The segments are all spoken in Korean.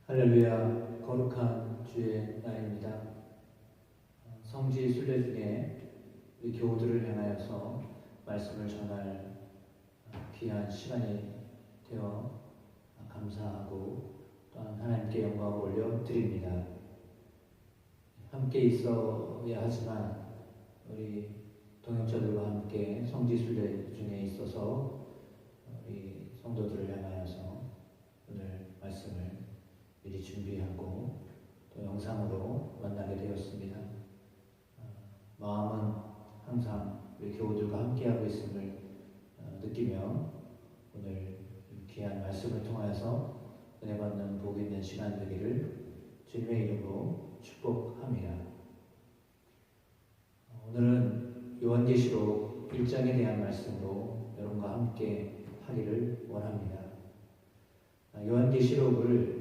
할렐루야, 거룩한 주의 날입니다. 성지 순례 중에 우리 교우들을 향하여서 말씀을 전할 귀한 시간이 되어 감사하고 또한 하나님께 영광을 올려드립니다. 함께 있어야 하지만 우리 동역자들과 함께 성지 순례 중에 있어서 우리 성도들을 향하여서 오늘 말씀을 미리 준비하고 또 영상으로 만나게 되었습니다. 마음은 항상 우리 교우들과 함께하고 있음을 느끼며 오늘 귀한 말씀을 통하여서 은혜 받는 복 있는 시간 되기를 주님의 이름으로 축복합니다. 오늘은 요한계시록 1장에 대한 말씀으로 여러분과 함께 하기를 원합니다. 요한계시록을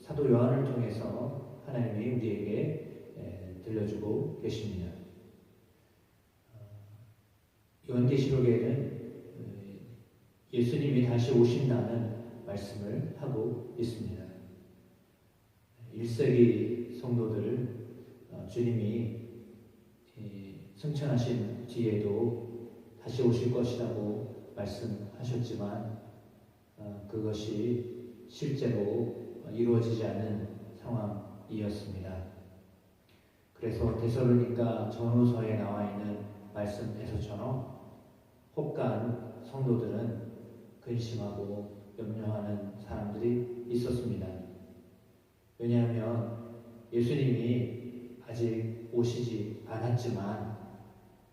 사도 요한을 통해서 하나님이 우리에게 들려주고 계십니다. 요한계시록에는 예수님이 다시 오신다는 말씀을 하고 있습니다. 1세기 성도들을 주님이 승천하신 뒤에도 다시 오실 것이라고 말씀하셨지만 그것이 실제로 이루어지지 않는 상황이었습니다. 그래서 데살로니가 전후서에 나와 있는 말씀에서처럼 혹간 성도들은 근심하고 염려하는 사람들이 있었습니다. 왜냐하면 예수님이 아직 오시지 않았지만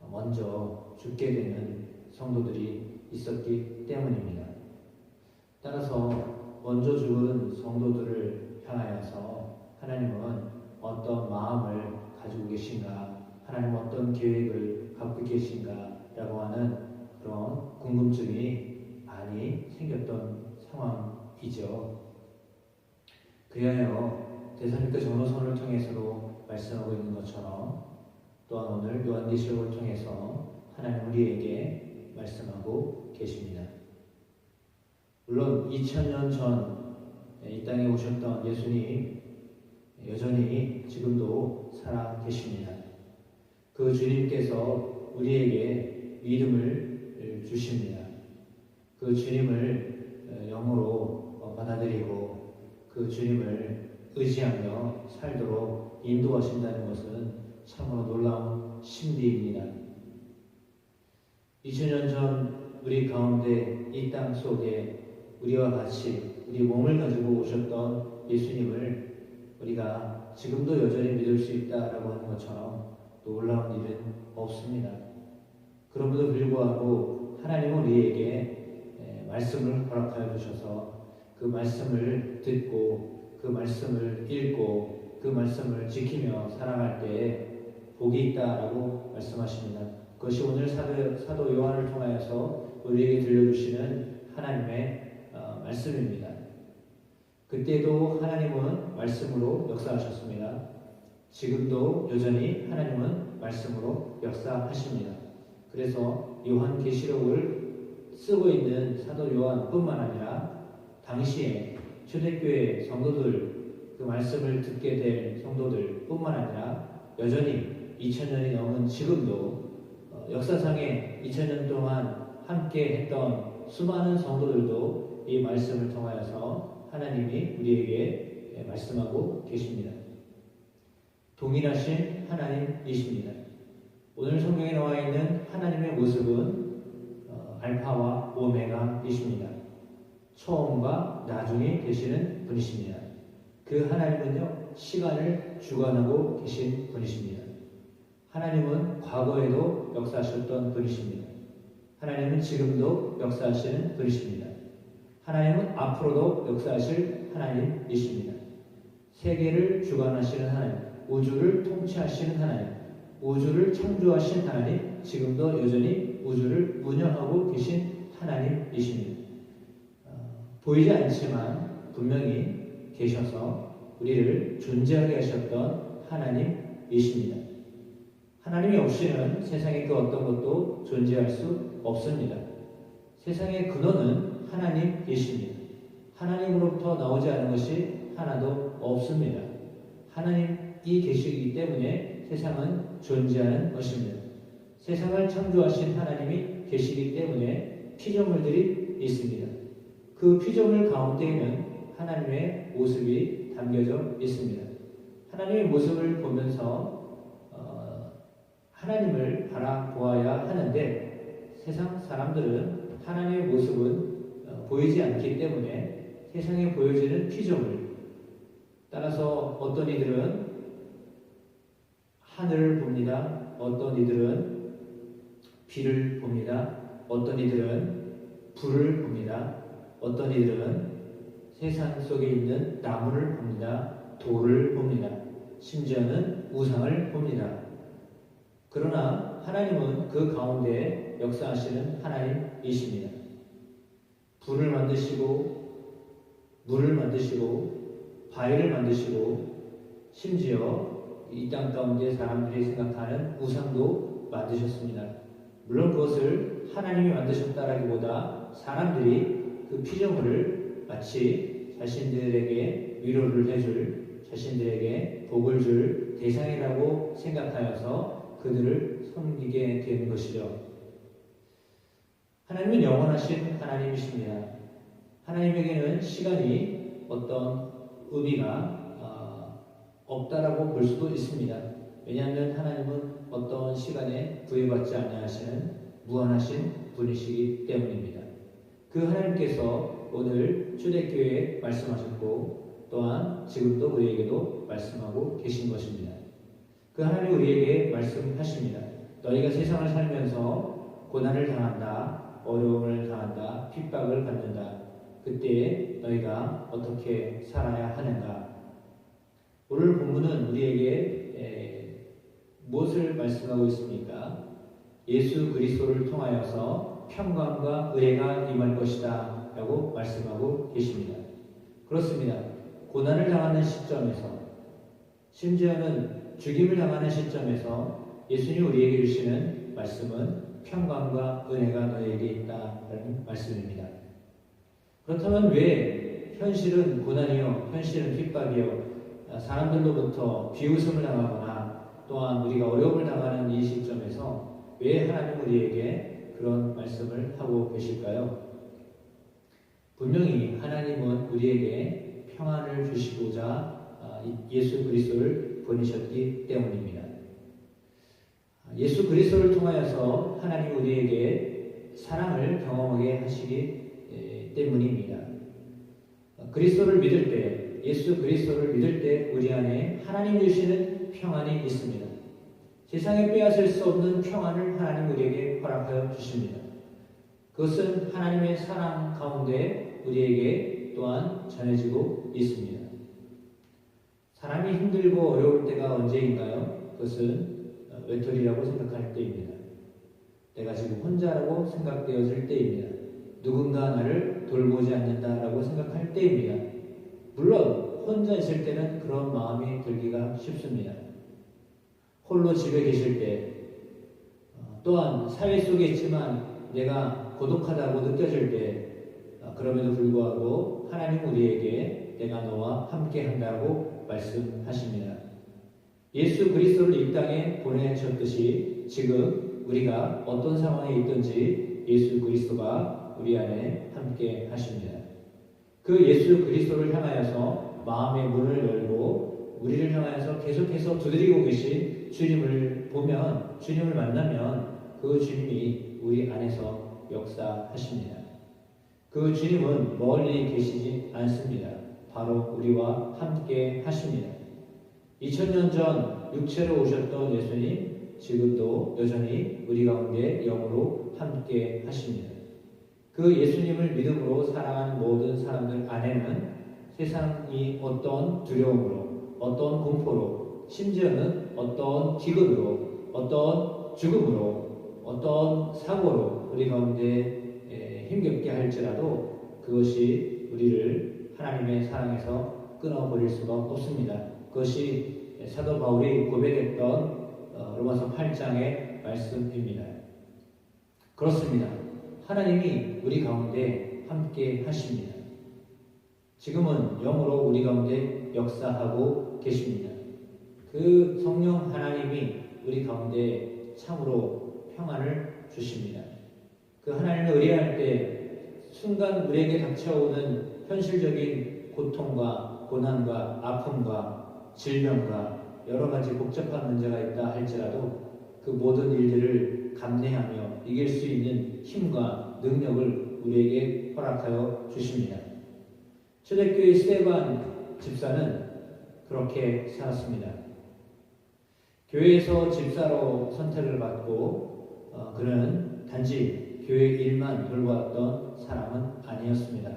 먼저 죽게 되는 성도들이 있었기 때문입니다. 따라서 먼저 죽은 성도들을 향하여서 하나님은 어떤 마음을 가지고 계신가, 하나님은 어떤 계획을 갖고 계신가 라고 하는 그런 궁금증이 많이 생겼던 상황이죠. 그리하여 데살로니가 전후서를 통해서도 말씀하고 있는 것처럼 또한 오늘 요한계시록을 통해서 하나님 우리에게 말씀하고 계십니다. 물론 2000년 전 이 땅에 오셨던 예수님 여전히 지금도 살아 계십니다. 그 주님께서 우리에게 믿음을 주십니다. 그 주님을 영으로 받아들이고 그 주님을 의지하며 살도록 인도하신다는 것은 참으로 놀라운 신비입니다. 2000년 전 우리 가운데 이 땅 속에 우리와 같이 우리 몸을 가지고 오셨던 예수님을 우리가 지금도 여전히 믿을 수 있다라고 하는 것처럼 놀라운 일은 없습니다. 그럼에도 불구하고 하나님은 우리에게 말씀을 허락하여 주셔서 그 말씀을 듣고 그 말씀을 읽고 그 말씀을 지키며 살아갈 때에 복이 있다라고 말씀하십니다. 그것이 오늘 사도 요한을 통하여서 우리에게 들려주시는 하나님의 말씀입니다. 그때도 하나님은 말씀으로 역사하셨습니다. 지금도 여전히 하나님은 말씀으로 역사하십니다. 그래서 요한계시록을 쓰고 있는 사도 요한뿐만 아니라 당시에 초대교회 성도들, 그 말씀을 듣게 될 성도들뿐만 아니라 여전히 2000년이 넘은 지금도 역사상에 2000년 동안 함께 했던 수많은 성도들도 이 말씀을 통하여서 하나님이 우리에게 말씀하고 계십니다. 동일하신 하나님이십니다. 오늘 성경에 나와 있는 하나님의 모습은 알파와 오메가이십니다. 처음과 나중에 계시는 분이십니다. 그 하나님은요, 시간을 주관하고 계신 분이십니다. 하나님은 과거에도 역사하셨던 분이십니다. 하나님은 지금도 역사하시는 분이십니다. 하나님은 앞으로도 역사하실 하나님이십니다. 세계를 주관하시는 하나님, 우주를 통치하시는 하나님, 우주를 창조하신 하나님, 지금도 여전히 우주를 운영하고 계신 하나님이십니다. 보이지 않지만 분명히 계셔서 우리를 존재하게 하셨던 하나님이십니다. 하나님이 없이는 세상에 그 어떤 것도 존재할 수 없습니다. 세상의 근원은 하나님이십니다. 하나님으로부터 나오지 않은 것이 하나도 없습니다. 하나님이 계시기 때문에 세상은 존재하는 것입니다. 세상을 창조하신 하나님이 계시기 때문에 피조물들이 있습니다. 그 피조물 가운데에는 하나님의 모습이 담겨져 있습니다. 하나님의 모습을 보면서 하나님을 바라보아야 하는데 세상 사람들은 하나님의 모습은 보이지 않기 때문에 세상에 보여지는 피조물, 따라서 어떤 이들은 하늘을 봅니다. 어떤 이들은 비를 봅니다. 어떤 이들은 불을 봅니다. 어떤 이들은 세상 속에 있는 나무를 봅니다. 돌을 봅니다. 심지어는 우상을 봅니다. 그러나 하나님은 그 가운데 역사하시는 하나님이십니다. 불을 만드시고 물을 만드시고 바위를 만드시고 심지어 이 땅 가운데 사람들이 생각하는 우상도 만드셨습니다. 물론 그것을 하나님이 만드셨다라기보다 사람들이 그 피조물을 마치 자신들에게 위로를 해줄, 자신들에게 복을 줄 대상이라고 생각하여서 그들을 섬기게 되는 것이죠. 하나님은 영원하신 하나님이십니다. 하나님에게는 시간이 어떤 의미가 없다라고 볼 수도 있습니다. 왜냐하면 하나님은 어떤 시간에 구애받지 아니하시는 무한하신 분이시기 때문입니다. 그 하나님께서 오늘 초대교회에 말씀하셨고 또한 지금도 우리에게도 말씀하고 계신 것입니다. 그 하나님 우리에게 말씀하십니다. 너희가 세상을 살면서 고난을 당한다, 어려움을 당한다, 핍박을 받는다. 그때 너희가 어떻게 살아야 하는가? 오늘 본문은 우리에게 무엇을 말씀하고 있습니까? 예수 그리스도를 통하여서 평강과 은혜가 임할 것이다 라고 말씀하고 계십니다. 그렇습니다. 고난을 당하는 시점에서, 심지어는 죽임을 당하는 시점에서 예수님 우리에게 주시는 말씀은 평강과 은혜가 너희에게 있다라는 말씀입니다. 그렇다면 왜 현실은 고난이요, 현실은 핍박이요, 사람들로부터 비웃음을 당하거나 또한 우리가 어려움을 당하는 이 시점에서 왜 하나님 우리에게 그런 말씀을 하고 계실까요? 분명히 하나님은 우리에게 평안을 주시고자 예수 그리스도를 보내셨기 때문입니다. 예수 그리스도를 통하여서 하나님 우리에게 사랑을 경험하게 하시기 때문입니다. 그리스도를 믿을 때, 예수 그리스도를 믿을 때 우리 안에 하나님 주시는 평안이 있습니다. 세상에 빼앗을 수 없는 평안을 하나님 우리에게 허락하여 주십니다. 그것은 하나님의 사랑 가운데 우리에게 또한 전해지고 있습니다. 사람이 힘들고 어려울 때가 언제인가요? 그것은 외톨이라고 생각할 때입니다. 내가 지금 혼자라고 생각되어질 때입니다. 누군가 나를 돌보지 않는다라고 생각할 때입니다. 물론 혼자 있을 때는 그런 마음이 들기가 쉽습니다. 홀로 집에 계실 때, 또한 사회 속에 있지만 내가 고독하다고 느껴질 때, 그럼에도 불구하고 하나님 우리에게 내가 너와 함께 한다고 말씀하십니다. 예수 그리스도를 이 땅에 보내셨듯이 지금 우리가 어떤 상황에 있든지 예수 그리스도가 우리 안에 함께 하십니다. 그 예수 그리스도를 향하여서 마음의 문을 열고 우리를 향하여서 계속해서 두드리고 계신 주님을 보면, 주님을 만나면 그 주님이 우리 안에서 역사하십니다. 그 주님은 멀리 계시지 않습니다. 바로 우리와 함께 하십니다. 2000년 전 육체로 오셨던 예수님, 지금도 여전히 우리 가운데 영으로 함께 하십니다. 그 예수님을 믿음으로 사랑하는 모든 사람들 안에는 세상이 어떤 두려움으로, 어떤 공포로, 심지어는 어떤 기근으로, 어떤 죽음으로, 어떤 사고로 우리 가운데 힘겹게 할지라도 그것이 우리를 하나님의 사랑에서 끊어버릴 수가 없습니다. 그것이 사도 바울이 고백했던 로마서 8장의 말씀입니다. 그렇습니다. 하나님이 우리 가운데 함께 하십니다. 지금은 영으로 우리 가운데 역사하고 계십니다. 그 성령 하나님이 우리 가운데 참으로 평안을 주십니다. 그 하나님을 의뢰할 때 순간 우리에게 닥쳐오는 현실적인 고통과 고난과 아픔과 질병과 여러 가지 복잡한 문제가 있다 할지라도 그 모든 일들을 감내하며 이길 수 있는 힘과 능력을 우리에게 허락하여 주십니다. 초대교회 스데반 집사는 그렇게 살았습니다. 교회에서 집사로 선택을 받고 그는 단지 교회 일만 돌보았던 사람은 아니었습니다.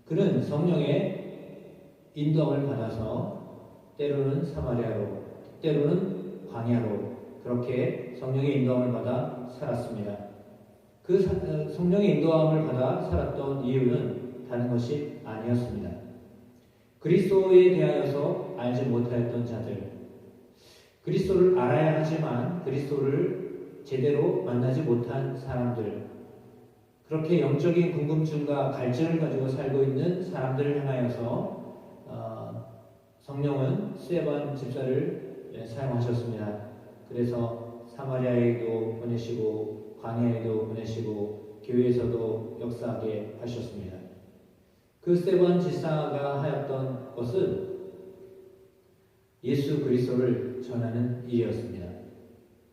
그는 성령의 인도함을 받아서 때로는 사마리아로 때로는 광야로 그렇게 성령의 인도함을 받아 살았습니다. 그 성령의 인도함을 받아 살았던 이유는 다른 것이 아니었습니다. 그리스도에 대하여서 알지 못하였던 자들, 그리스도를 알아야 하지만 그리스도를 제대로 만나지 못한 사람들, 그렇게 영적인 궁금증과 갈증을 가지고 살고 있는 사람들을 향하여서 성령은 스데반 집사를 사용하셨습니다. 그래서 사마리아에도 보내시고 광야에도 보내시고 교회에서도 역사하게 하셨습니다. 그 스데반 집사가 하였던 것은 예수 그리스도를 전하는 일이었습니다.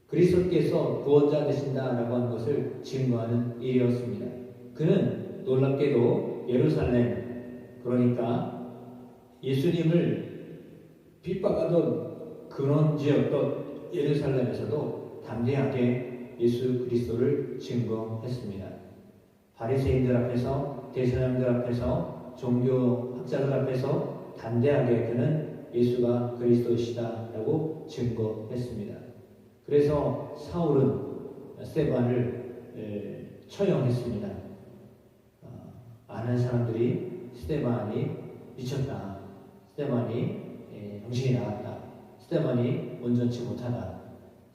그리스도께서 구원자 되신다라고 하는 것을 증거하는 일이었습니다. 그는 놀랍게도 예루살렘, 그러니까 예수님을 핍박하던 근원지였던 예루살렘에서도 담대하게 예수 그리스도를 증거했습니다. 바리새인들 앞에서, 대제사장들 앞에서, 종교학자들 앞에서 담대하게 그는 예수가 그리스도시다라고 증거했습니다. 그래서 사울은 스데반을 처형했습니다. 아는 사람들이 스데반이 미쳤다, 스데반이 정신이 나갔다, 스데반이 온전치 못하다,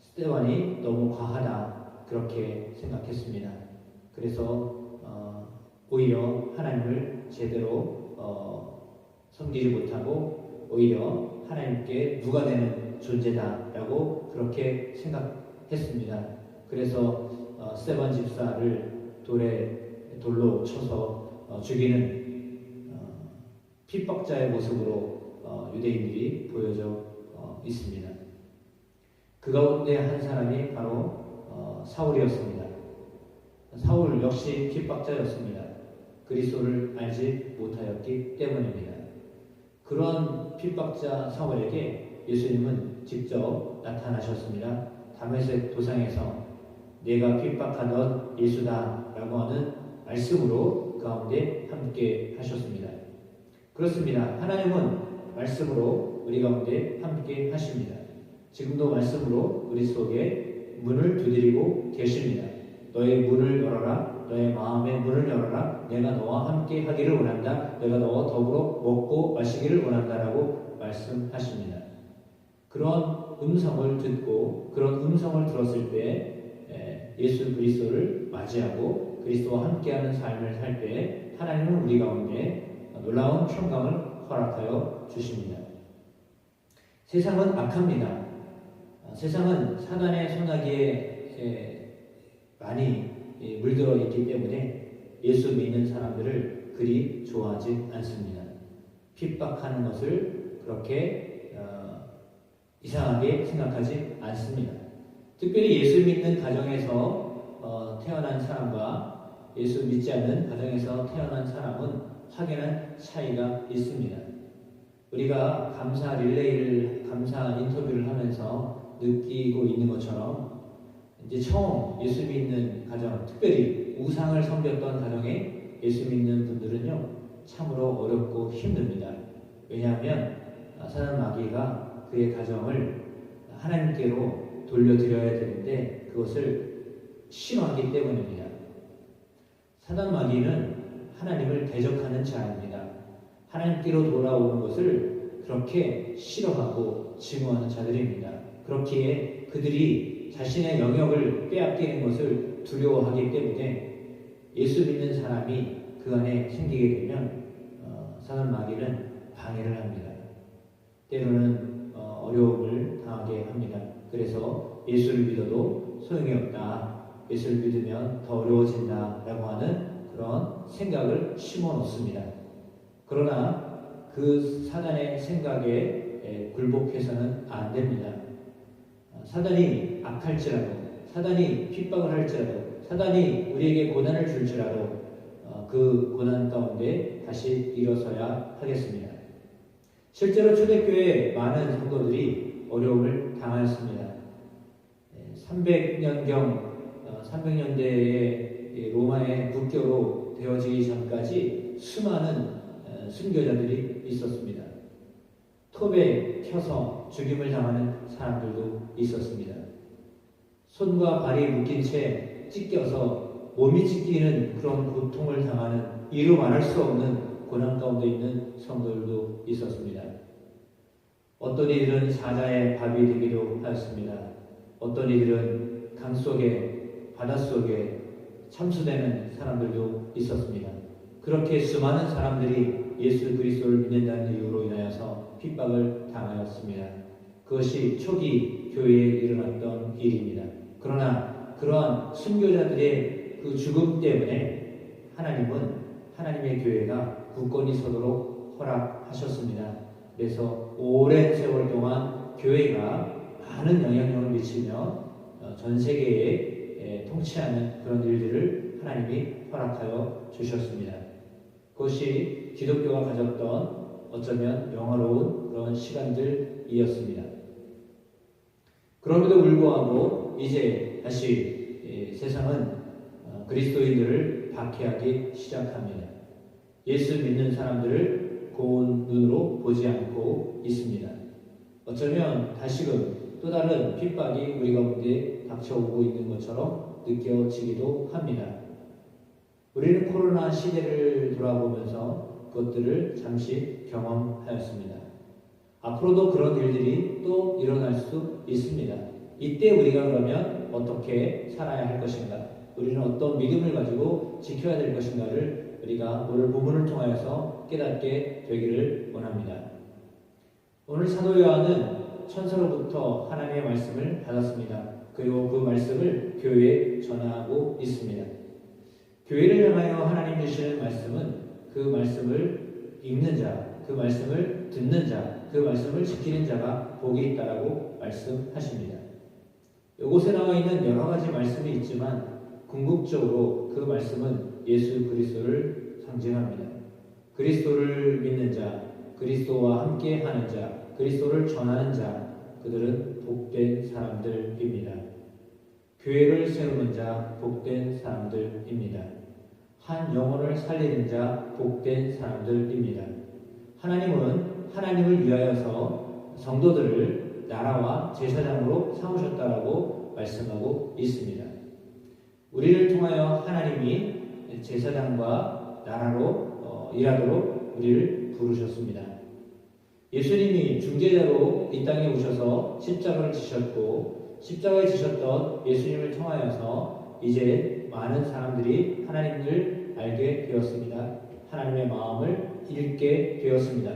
스데반이 너무 과하다, 그렇게 생각했습니다. 그래서 오히려 하나님을 제대로 섬기지 못하고 오히려 하나님께 누가 되는 존재다라고 그렇게 생각했습니다. 그래서 스데반 집사를 돌로 쳐서 죽이는 핍박자의 모습으로 유대인들이 보여져 있습니다. 그 가운데 한 사람이 바로 사울이었습니다. 사울 역시 핍박자였습니다. 그리스도를 알지 못하였기 때문입니다. 그런 핍박자 사울에게 예수님은 직접 나타나셨습니다. 다메섹 도상에서 내가 핍박하던 예수다라고 하는 말씀으로 그 가운데 함께 하셨습니다. 그렇습니다. 하나님은 말씀으로 우리 가운데 함께 하십니다. 지금도 말씀으로 우리 속에 문을 두드리고 계십니다. 너의 문을 열어라. 너의 마음의 문을 열어라. 내가 너와 함께 하기를 원한다. 내가 너와 더불어 먹고 마시기를 원한다라고 말씀하십니다. 그런 음성을 듣고 그런 음성을 들었을 때 예수 그리스도를 맞이하고 그리스도와 함께하는 삶을 살 때 하나님은 우리 가운데 놀라운 평강을 허락하여 주십니다. 세상은 악합니다. 세상은 사단의 소나기에 많이 물들어 있기 때문에 예수 믿는 사람들을 그리 좋아하지 않습니다. 핍박하는 것을 그렇게 이상하게 생각하지 않습니다. 특별히 예수 믿는 가정에서 태어난 사람과 예수 믿지 않는 가정에서 태어난 사람은 확연한 차이가 있습니다. 우리가 감사 릴레이를, 감사 인터뷰를 하면서 느끼고 있는 것처럼 이제 처음 예수 믿는 가정, 특별히 우상을 섬겼던 가정에 예수 믿는 분들은요, 참으로 어렵고 힘듭니다. 왜냐하면 사단 마귀가 그의 가정을 하나님께로 돌려드려야 되는데 그것을 싫어하기 때문입니다. 사단 마귀는 하나님을 대적하는 자입니다. 하나님께로 돌아오는 것을 그렇게 싫어하고 증오하는 자들입니다. 그렇기에 그들이 자신의 영역을 빼앗기는 것을 두려워하기 때문에 예수 믿는 사람이 그 안에 생기게 되면 사단 마귀는 방해를 합니다. 때로는 어려움을 당하게 합니다. 그래서 예수를 믿어도 소용이 없다, 예수를 믿으면 더 어려워진다라고 하는 그런 생각을 심어 놓습니다. 그러나 그 사단의 생각에 굴복해서는 안 됩니다. 사단이 악할지라도, 사단이 핍박을 할지라도, 사단이 우리에게 고난을 줄지라도 그 고난 가운데 다시 일어서야 하겠습니다. 실제로 초대교회 많은 성도들이 어려움을 당하였습니다. 300년대에 로마의 국교로 되어지기 전까지 수많은 순교자들이 있었습니다. 톱에 켜서 죽임을 당하는 사람들도 있었습니다. 손과 발이 묶인 채 찢겨서 몸이 찢기는 그런 고통을 당하는 이루 말할 수 없는 고난 가운데 있는 성도들도 있었습니다. 어떤 이들은 사자의 밥이 되기도 하였습니다. 어떤 이들은 강 속에, 바다 속에 참수되는 사람들도 있었습니다. 그렇게 수많은 사람들이 예수 그리스도를 믿는다는 이유로 인하여서 핍박을 당하였습니다. 그것이 초기 교회에 일어났던 일입니다. 그러나 그러한 순교자들의 그 죽음 때문에 하나님은 하나님의 교회가 굳건히 서도록 허락하셨습니다. 그래서 오랜 세월 동안 교회가 많은 영향력을 미치며 전 세계에 통치하는 그런 일들을 하나님이 허락하여 주셨습니다. 그것이 기독교가 가졌던 어쩌면 영화로운 그런 시간들이었습니다. 그럼에도 불구하고 이제 다시 세상은 그리스도인들을 박해하기 시작합니다. 예수 믿는 사람들을 고운 눈으로 보지 않고 있습니다. 어쩌면 다시금 또 다른 핍박이 우리 가운데 닥쳐오고 있는 것처럼 느껴지기도 합니다. 우리는 코로나 시대를 돌아보면서 그것들을 잠시 경험하였습니다. 앞으로도 그런 일들이 또 일어날 수 있습니다. 이때 우리가 그러면 어떻게 살아야 할 것인가? 우리는 어떤 믿음을 가지고 지켜야 될 것인가를 우리가 오늘 본문을 통하여서 깨닫게 되기를 원합니다. 오늘 사도 요한은 천사로부터 하나님의 말씀을 받았습니다. 그리고 그 말씀을 교회에 전하고 있습니다. 교회를 향하여 하나님 주시는 말씀은 그 말씀을 읽는 자, 그 말씀을 듣는 자, 그 말씀을 지키는 자가 복이 있다라고 말씀하십니다. 이곳에 나와 있는 여러 가지 말씀이 있지만 궁극적으로 그 말씀은 예수 그리스도를 상징합니다. 그리스도를 믿는 자, 그리스도와 함께 하는 자, 그리스도를 전하는 자, 그들은 복된 사람들입니다. 교회를 세우는 자, 복된 사람들입니다. 한 영혼을 살리는 자, 복된 사람들입니다. 하나님은 하나님을 위하여서 성도들을 나라와 제사장으로 삼으셨다라고 말씀하고 있습니다. 우리를 통하여 하나님이 제사장과 나라로 일하도록 우리를 부르셨습니다. 예수님이 중재자로 이 땅에 오셔서 십자가를 지셨고 십자가에 지셨던 예수님을 통하여서 이제 많은 사람들이 하나님을 알게 되었습니다. 하나님의 마음을 읽게 되었습니다.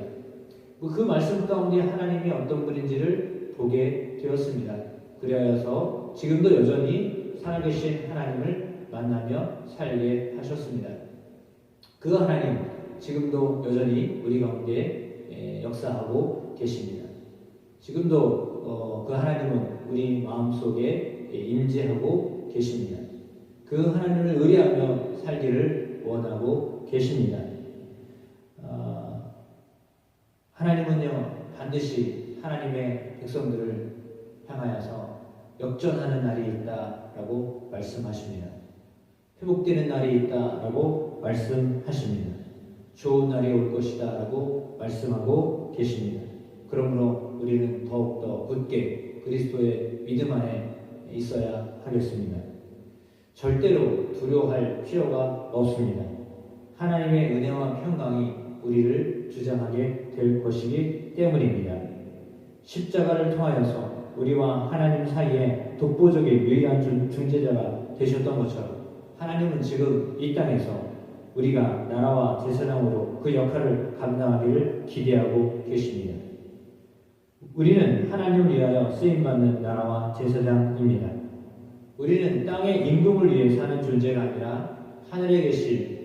그 말씀 가운데 하나님이 어떤 분인지를 보게 되었습니다. 그리하여서 지금도 여전히 살아계신 하나님을 만나며 살게 하셨습니다. 그 하나님 지금도 여전히 우리 가운데 역사하고 계십니다. 지금도 그 하나님은 우리 마음속에 임재하고 계십니다. 그 하나님을 의뢰하며 살기를 원하고 계십니다. 하나님은요 반드시 하나님의 백성들을 향하여서 역전하는 날이 있다라고 말씀하십니다. 회복되는 날이 있다라고 말씀하십니다. 좋은 날이 올 것이다라고 말씀하고 계십니다. 그러므로 우리는 더욱더 굳게 그리스도의 믿음 안에 있어야 하겠습니다. 절대로 두려워할 필요가 없습니다. 하나님의 은혜와 평강이 우리를 주장하게 될 것이기 때문입니다. 십자가를 통하여서 우리와 하나님 사이에 독보적인 유일한 중재자가 되셨던 것처럼 하나님은 지금 이 땅에서 우리가 나라와 제사장으로 그 역할을 감당하기를 기대하고 계십니다. 우리는 하나님을 위하여 쓰임받는 나라와 제사장입니다. 우리는 땅의 임금을 위해 사는 존재가 아니라 하늘에 계신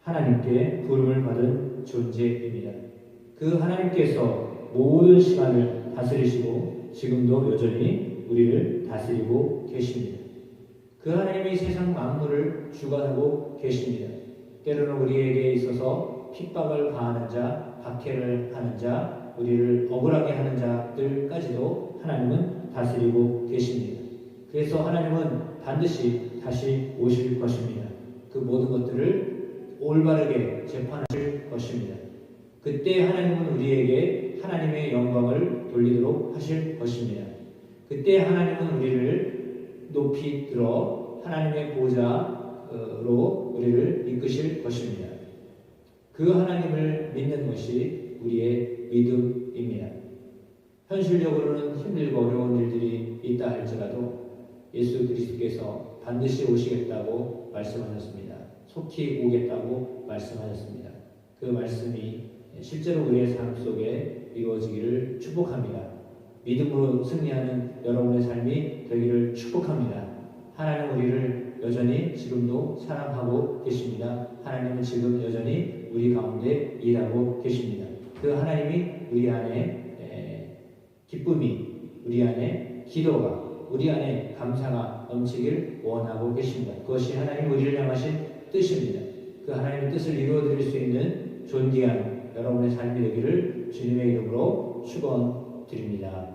하나님께 부름을 받은 존재입니다. 그 하나님께서 모든 시간을 다스리시고 지금도 여전히 우리를 다스리고 계십니다. 그 하나님이 세상 만물을 주관하고 계십니다. 때로는 우리에게 있어서 핍박을 가하는 자, 박해를 하는 자, 우리를 억울하게 하는 자들까지도 하나님은 다스리고 계십니다. 그래서 하나님은 반드시 다시 오실 것입니다. 그 모든 것들을 올바르게 재판하실 것입니다. 그때 하나님은 우리에게 하나님의 영광을 돌리도록 하실 것입니다. 그때 하나님은 우리를 높이 들어 하나님의 보좌로 우리를 이끄실 것입니다. 그 하나님을 믿는 것이 우리의 믿음입니다. 현실적으로는 힘들고 어려운 일들이 있다 할지라도 예수 그리스도께서 반드시 오시겠다고 말씀하셨습니다. 속히 오겠다고 말씀하셨습니다. 그 말씀이 실제로 우리의 삶 속에 이루어지기를 축복합니다. 믿음으로 승리하는 여러분의 삶이 되기를 축복합니다. 하나님은 우리를 여전히 지금도 사랑하고 계십니다. 하나님은 지금 여전히 우리 가운데 일하고 계십니다. 그 하나님이 우리 안에 기쁨이, 우리 안에 기도가, 우리 안에 감사가 넘치길 원하고 계십니다. 그것이 하나님 우리를 향하신 뜻입니다. 그 하나님의 뜻을 이루어드릴 수 있는 존귀한 여러분의 삶이 되기를 주님의 이름으로 축원드립니다.